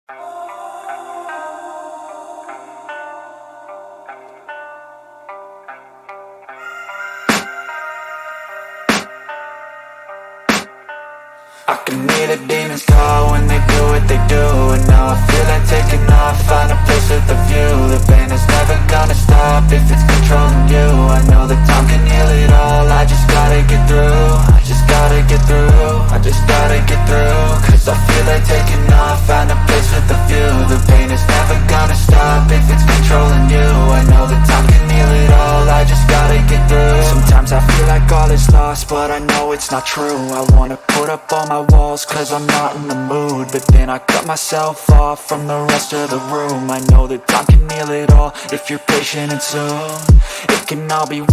I can hear the demons call when they do what they do. And now I feel like taking off, find a place with a view. The pain is never gonna stop if it's controlling you. I know that time can heal it all, I just gotta get through. I just gotta get through, I just gotta get through. Cause I feel like taking off, find a place with a view. The pain is never gonna stop if it's controlling you. I know that time can heal it all, I just gotta get through. Sometimes I feel like all is lost, but I know it's not true. I wanna put up all my walls cause I'm not in the mood, but then I cut myself off from the rest of the room. I know that time can heal it all if you're patient and soon it can all be worth